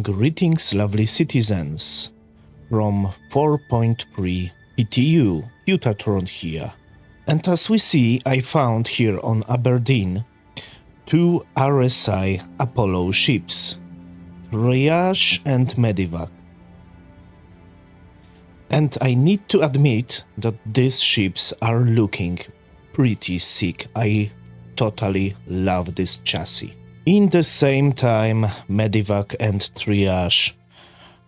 Greetings, lovely citizens, from 4.3 PTU, Qutatron here. And as we see, I found here on Aberdeen 2 RSI Apollo ships, Triage and Medevac. And I need to admit that these ships are looking pretty sick. I totally love this chassis. In the same time, Medevac and Triage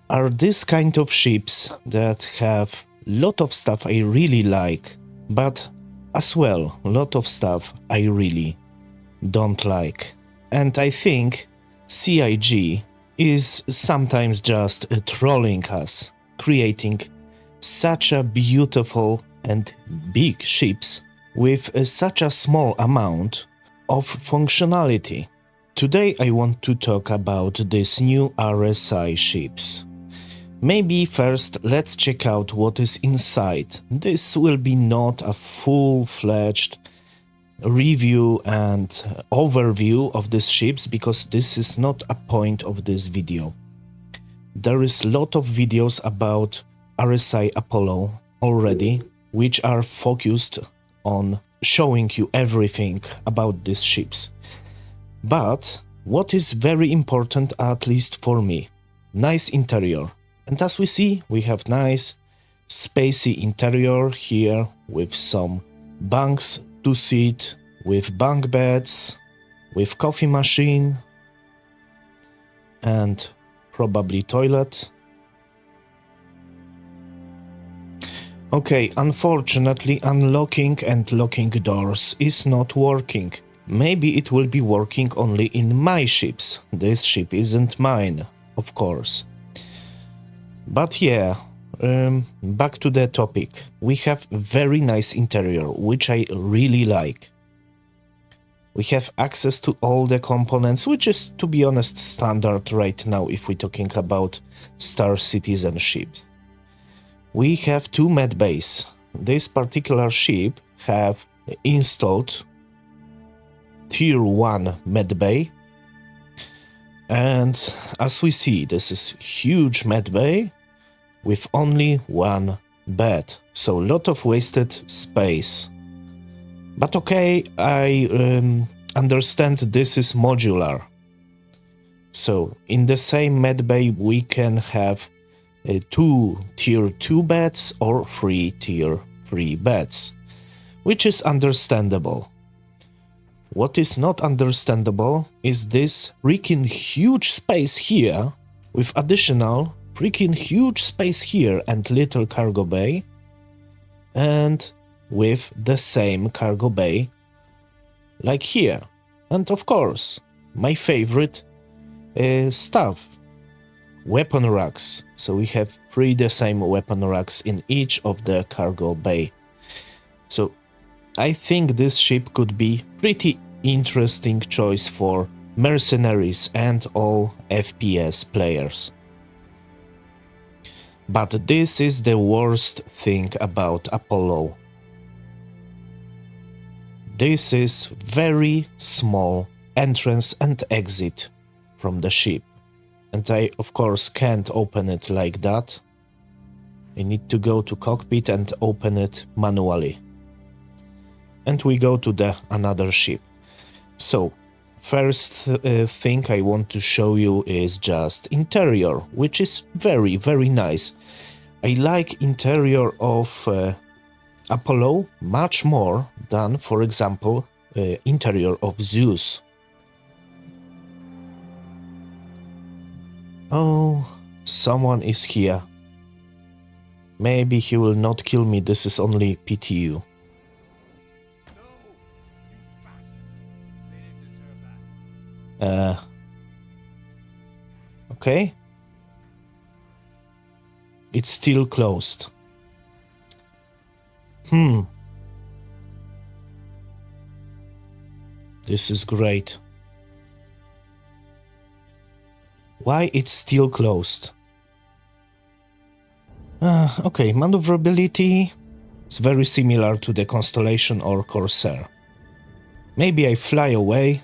are this kind of ships that have lot of stuff I really like, but as well lot of stuff I really don't like. And I think CIG is sometimes just trolling us, creating such a beautiful and big ships with such a small amount of functionality. Today I want to talk about these new RSI ships. Maybe first let's check out what is inside. This will be not a full-fledged review and overview of these ships because this is not a point of this video. There is a lot of videos about RSI Apollo already, which are focused on showing you everything about these ships. But what is very important, at least for me, nice interior. And as we see, we have nice spacey interior here with some bunks to sit, with bunk beds, with coffee machine and probably toilet. Okay, unfortunately unlocking and locking doors is not working. Maybe it will be working only in my ships. This ship isn't mine, of course. But yeah, back to the topic. We have very nice interior, which I really like. We have access to all the components, which is, to be honest, standard right now if we're talking about starcitizen ships. We have 2 med bays. This particular ship have installed Tier 1 med bay, and as we see, this is huge med bay with only 1 bed, so a lot of wasted space. But okay, I understand this is modular, so in the same med bay we can have 2 tier 2 beds or 3 tier 3 beds, which is understandable. What is not understandable is this freaking huge space here, with additional freaking huge space here and little cargo bay, and with the same cargo bay like here. And of course, my favorite stuff, weapon racks. So we have 3 the same weapon racks in each of the cargo bay. So I think this ship could be pretty interesting choice for mercenaries and all FPS players. But this is the worst thing about Apollo. This is very small entrance and exit from the ship. And I of course can't open it like that. I need to go to cockpit and open it manually. And we go to the another ship. So, first thing I want to show you is just interior, which is very, very nice. I like interior of Apollo much more than, for example, interior of Zeus. Oh, someone is here. Maybe he will not kill me, this is only PTU. Okay. It's still closed. This is great. Why it's still closed? Okay, maneuverability is very similar to the Constellation or Corsair. Maybe I fly away.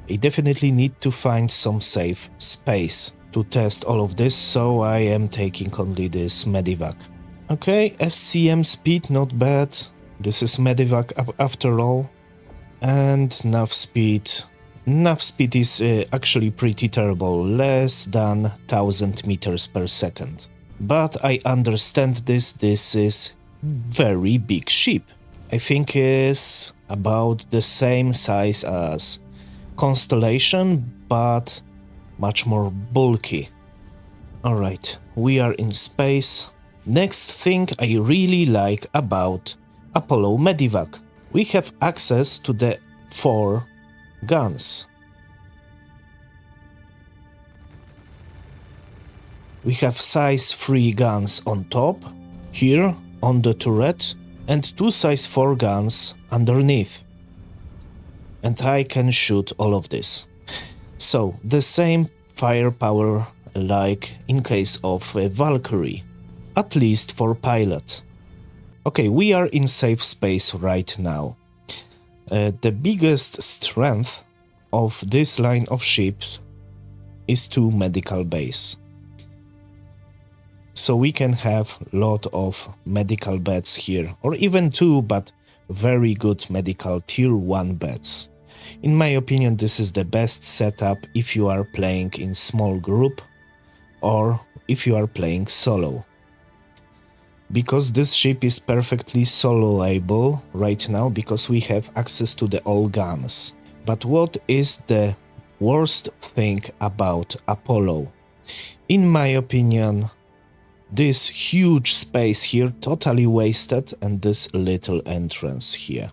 I definitely need to find some safe space to test all of this, so I am taking only this Medivac. Okay, SCM speed, not bad. This is Medivac after all. And nav speed. Nav speed is actually pretty terrible, less than 1000 meters per second. But I understand this is very big ship. I think is about the same size as Constellation, but much more bulky. Alright, we are in space. Next thing I really like about Apollo Medivac. We have access to the 4 guns. We have size 3 guns on top, here on the turret, and 2 size 4 guns underneath. And I can shoot all of this. So, the same firepower like in case of Valkyrie, at least for pilot. Okay, we are in safe space right now. The biggest strength of this line of ships is 2 medical bays. So we can have a lot of medical beds here, or even 2, but very good medical tier 1 beds. In my opinion, this is the best setup if you are playing in small group or if you are playing solo. Because this ship is perfectly soloable right now, because we have access to the all guns. But what is the worst thing about Apollo? In my opinion, this huge space here totally wasted, and this little entrance here.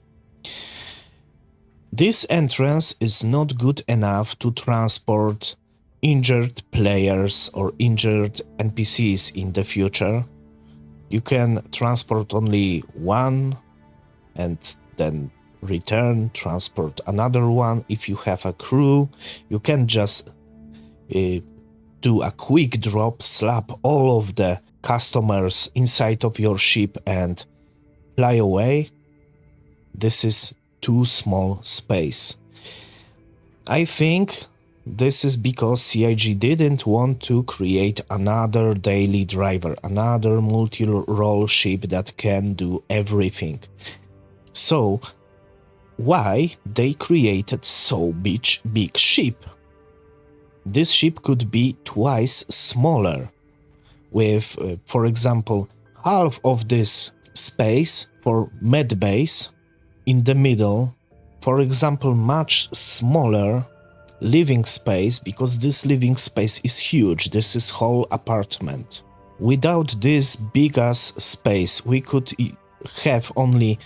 This entrance is not good enough to transport injured players or injured NPCs in the future. You can transport only one and then return, transport another one. If you have a crew, you can just do a quick drop, slap all of the customers inside of your ship and fly away. This is too small space. I think this is because CIG didn't want to create another daily driver, another multi-role ship that can do everything. So, why they created so big ship? This ship could be twice smaller, with, for example, half of this space for med base, in the middle, for example, much smaller living space, because this living space is huge. This is whole apartment. Without this big ass space, we could have only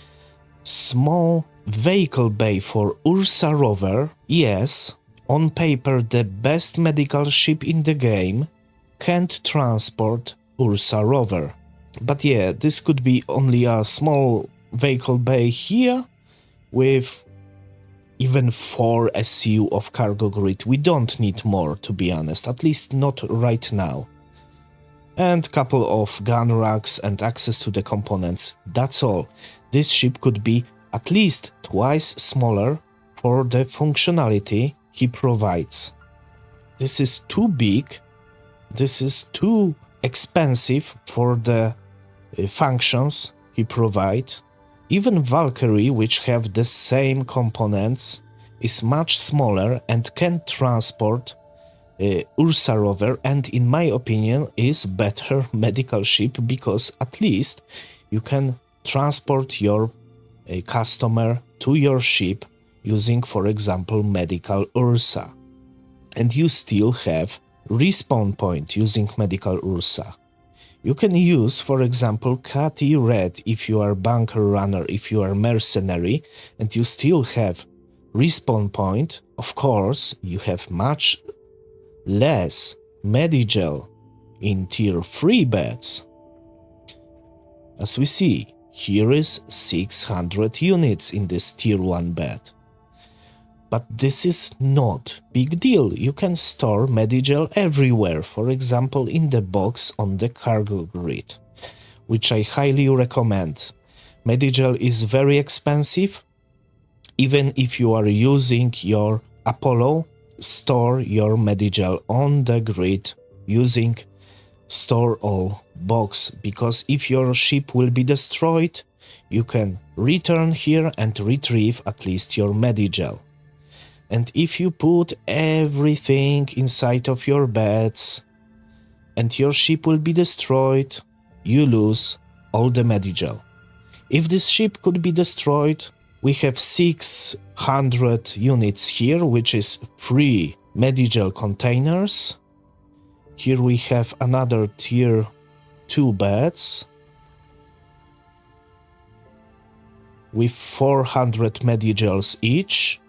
small vehicle bay for Ursa rover. Yes, on paper the best medical ship in the game can't transport Ursa rover. But yeah, this could be only a small vehicle bay here with even 4 SCU of cargo grid. We don't need more, to be honest, at least not right now. And couple of gun racks and access to the components, that's all. This ship could be at least twice smaller for the functionality he provides. This is too big, this is too expensive for the functions he provides. Even Valkyrie, which have the same components, is much smaller and can transport Ursa rover, and in my opinion is better medical ship, because at least you can transport your customer to your ship using, for example, medical Ursa. And you still have respawn point using medical Ursa. You can use, for example, Catty Red if you are bunker runner, if you are mercenary, and you still have respawn point. Of course, you have much less Medigel in tier 3 beds. As we see, here is 600 units in this tier 1 bed. But this is not big deal. You can store Medigel everywhere, for example in the box on the cargo grid, which I highly recommend. Medigel is very expensive. Even if you are using your Apollo, store your Medigel on the grid using store all box, because if your ship will be destroyed, you can return here and retrieve at least your medigel. And if you put everything inside of your beds and your ship will be destroyed, you lose all the medigel. If this ship could be destroyed, we have 600 units here, which is 3 medigel containers. Here we have another tier 2 beds with 400 medigels each.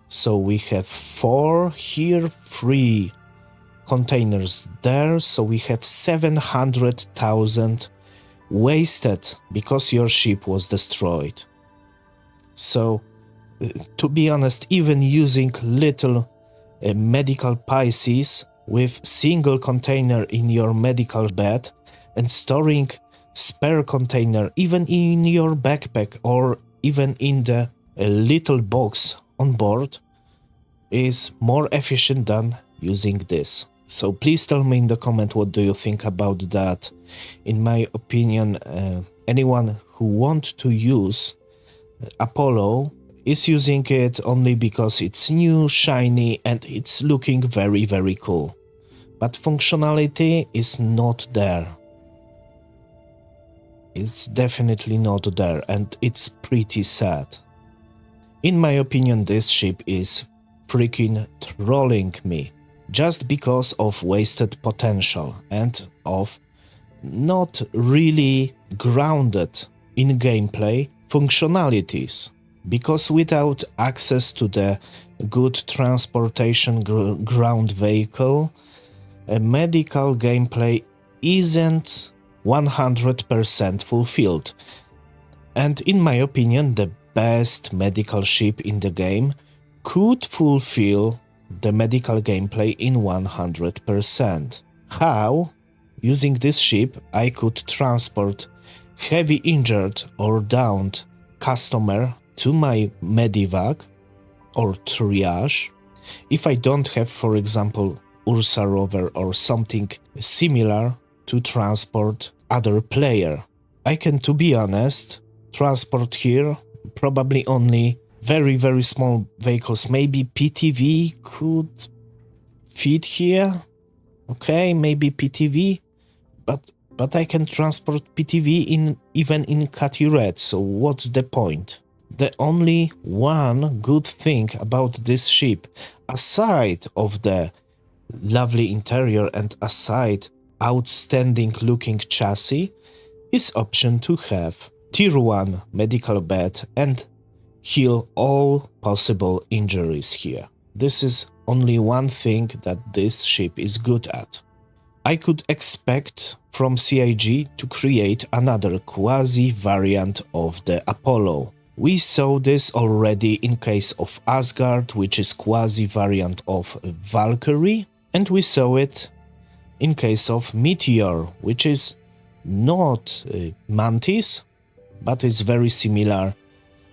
So we have 4 here, 3 containers there, so we have 700,000 wasted because your ship was destroyed. So, to be honest, even using little medical pieces with single container in your medical bed and storing spare container even in your backpack or even in the little box on board is more efficient than using this. So please tell me in the comment what do you think about that. In my opinion, anyone who wants to use Apollo is using it only because it's new, shiny, and it's looking very, very cool. But functionality is not there. It's definitely not there, and it's pretty sad. In my opinion, this ship is freaking trolling me, just because of wasted potential and of not really grounded in gameplay functionalities. Because without access to the good transportation ground vehicle, a medical gameplay isn't 100% fulfilled. And in my opinion, the best medical ship in the game could fulfill the medical gameplay in 100%. How? Using this ship, I could transport heavy injured or downed customer to my medevac or triage. If I don't have, for example, Ursa rover or something similar to transport other player, I can, to be honest, transport here probably only very, very small vehicles. Maybe PTV could fit here. Okay, maybe PTV, but I can transport PTV even in Cutty Red, so what's the point? The only one good thing about this ship, aside of the lovely interior and aside outstanding looking chassis, is option to have tier 1 medical bed and heal all possible injuries here. This is only one thing that this ship is good at. I could expect from CIG to create another quasi-variant of the Apollo. We saw this already in case of Asgard, which is quasi-variant of Valkyrie, and we saw it in case of Meteor, which is not Mantis, but it's very similar.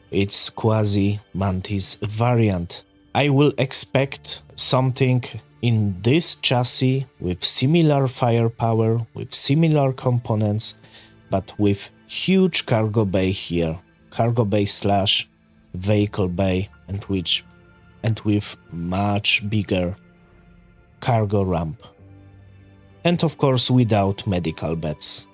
It's quasi-Mantis variant. I will expect something in this chassis with similar firepower, with similar components, but with huge cargo bay here. Cargo bay slash vehicle bay, and with much bigger cargo ramp. And of course without medical beds.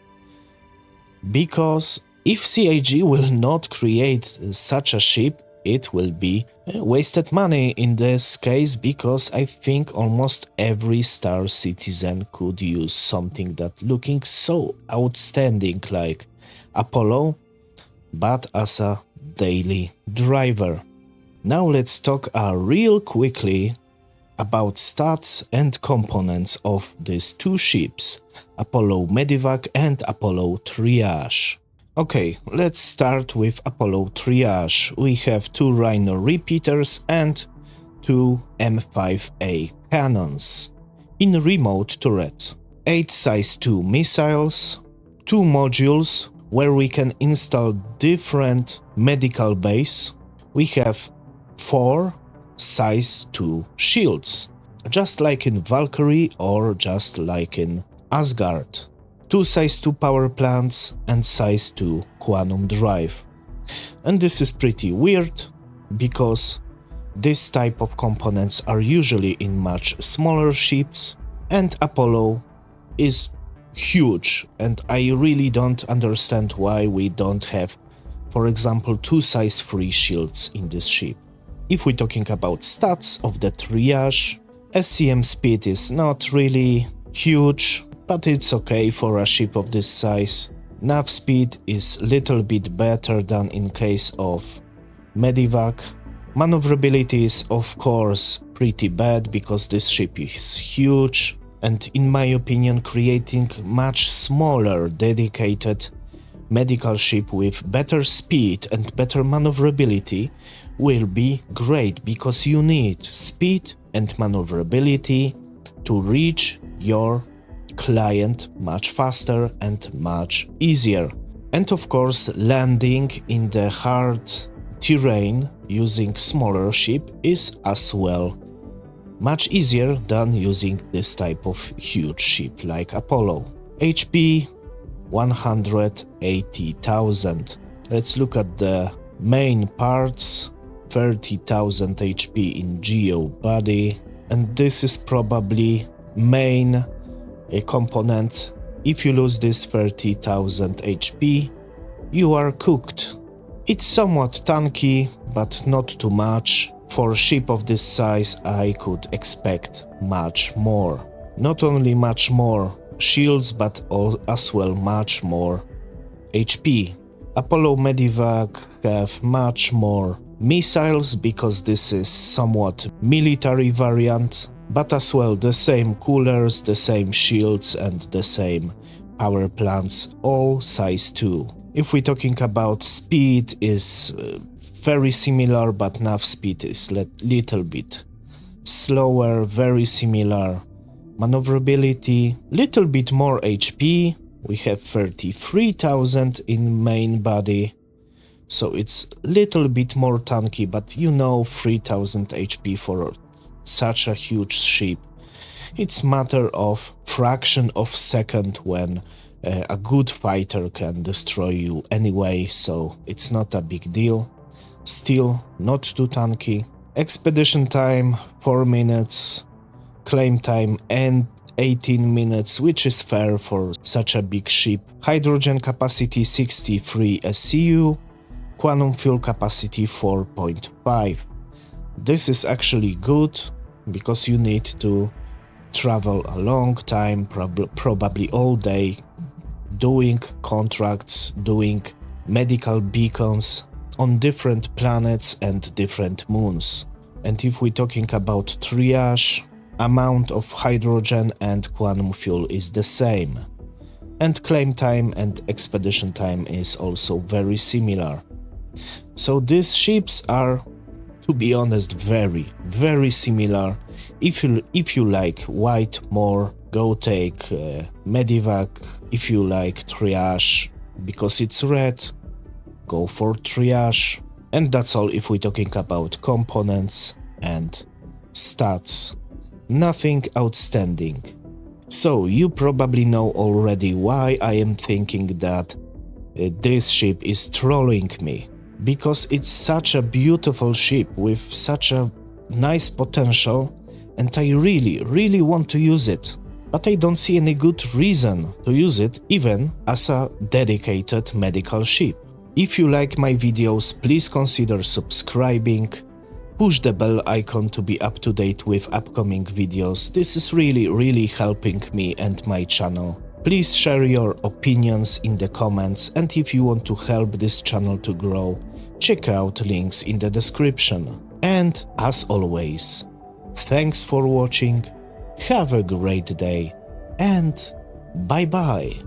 Because if CIG will not create such a ship, it will be wasted money in this case, because I think almost every Star Citizen could use something that looking so outstanding like Apollo, but as a daily driver. Now let's talk real quickly about stats and components of these two ships, Apollo Medivac and Apollo Triage. Okay, let's start with Apollo Triage. We have 2 Rhino repeaters and 2 M5A cannons. In remote turret, 8 size 2 missiles, 2 modules where we can install different medical bays. We have 4 size 2 shields. just like in Valkyrie or just like in Asgard. 2 size 2 power plants and size 2 quantum drive. And this is pretty weird, because this type of components are usually in much smaller ships, and Apollo is huge, and I really don't understand why we don't have, for example, 2 size 3 shields in this ship. If we're talking about stats of the triage, SCM speed is not really huge, but it's okay for a ship of this size. Nav speed is little bit better than in case of Medivac. Maneuverability is of course pretty bad because this ship is huge, and in my opinion creating much smaller dedicated medical ship with better speed and better maneuverability will be great, because you need speed and maneuverability to reach your client much faster and much easier. And of course, landing in the hard terrain using smaller ship is as well much easier than using this type of huge ship like Apollo. HP 180,000. Let's look at the main parts. 30,000 HP in geo body, and this is probably main component. If you lose this 30,000 HP, you are cooked. It's somewhat tanky, but not too much. For a ship of this size, I could expect much more. Not only much more shields, but as well much more HP. Apollo Medivac have much more missiles, because this is somewhat military variant, but as well the same coolers, the same shields and the same power plants, all size 2. If we're talking about speed, is very similar, but nav speed is little bit slower, very similar. Maneuverability, little bit more HP, we have 33,000 in main body, so it's little bit more tanky, but you know, 3000 HP for such a huge ship, it's matter of fraction of second when a good fighter can destroy you anyway, so it's not a big deal. Still not too tanky. Expedition time 4 minutes, claim time and 18 minutes, which is fair for such a big ship. Hydrogen capacity 63 SCU, quantum fuel capacity 4.5. This is actually good, because you need to travel a long time, probably all day, doing contracts, doing medical beacons on different planets and different moons. And if we're talking about triage, amount of hydrogen and quantum fuel is the same. And claim time and expedition time is also very similar. So these ships are, to be honest, very, very similar. If you like white more, go take Medivac. If you like triage because it's red, go for triage. And that's all if we're talking about components and stats. Nothing outstanding. So you probably know already why I am thinking that this ship is trolling me. Because it's such a beautiful ship with such a nice potential, and I really, really want to use it. But I don't see any good reason to use it even as a dedicated medical ship. If you like my videos, please consider subscribing. Push the bell icon to be up to date with upcoming videos. This is really, really helping me and my channel. Please share your opinions in the comments, and if you want to help this channel to grow, check out links in the description. And as always, thanks for watching, have a great day, and bye bye.